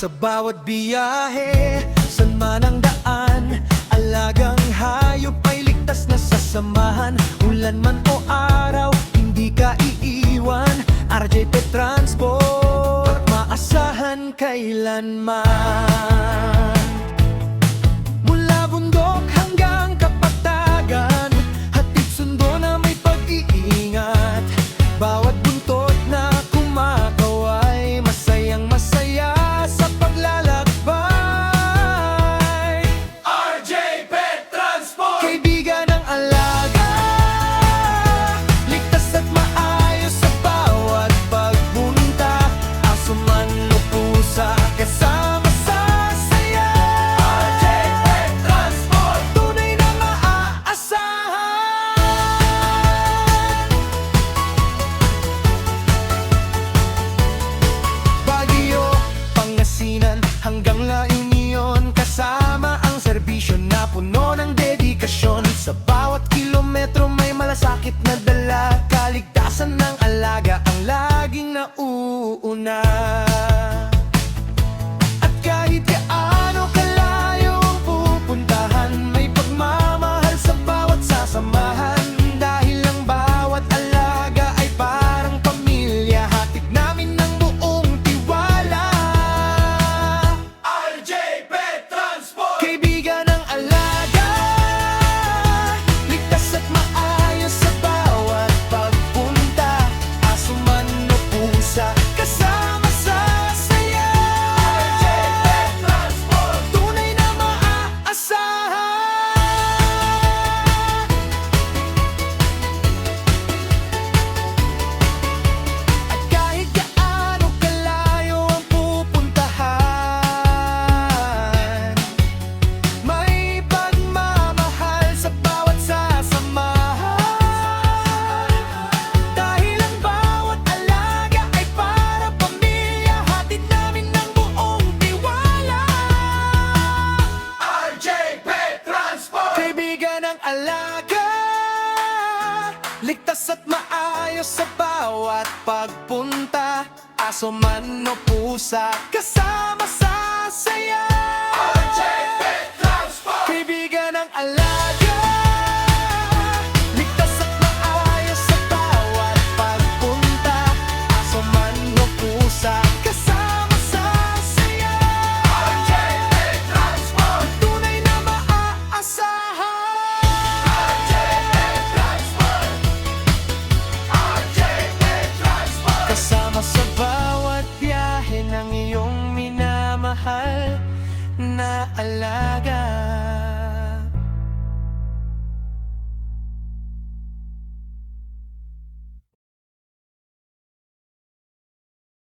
Sa bawat biyahe, saan man ang daan, alagang hayop ay ligtas na sasamahan. Ulan man o araw, hindi ka iiwan. RJ Petransport, maasahan kailanman. Mula bundok hanggang kapatagan, hatid sundo na may pag-iingat. Bawat buntot na kumakaway, masayang masaya sa paglalakbay. RJ Petransport, kaibigan ng alaga, ligtas at maayos sa bawat pagpunta. Aso man o pusa, kasama sa saya. RJ Petransport, tunay na maaasahan. Baguio, Pangasinan hanggang La Union, kasama ang serbisyo na puno ng dedikasyon. Sa bawat kilometro may malasakit na dala, kaligtasan ng alaga ang laging nauuna. At kahit gaano kalayo ang pupuntahan, may pagmamahal sa bawat sasamahan. Dahil ang bawat alaga ay parang pamilya, hatid namin ng buong tiwala. RJ Petransport, kaibigan ng alaga, ligtas at maayos sa bawat pagpunta. Aso man o pusa, kasama sa saya. RJ Petransport, tunay na maaasahan. At kahit gaano kalayo ang pupuntahan, may pagmamahal sa bawat sasamahan. Dahil ang bawat alaga ay para pamilya, hatid namin ng buong tiwala. RJ Petransport, kaibigan ng alaga, ligtas at maayos sa bawat pagpunta. Aso man o pusa, kasama sa saya. RJ Petransport, kaibigan ng alaga, ligtas at maayos sa bawat pagpunta. Aso man o pusa, kasama sa saya. RJ Petransport, tunay na maaasahan. RJ Petransport, RJ Petransport, kasama sa bawat biyahe ng iyong minamahal na alaga.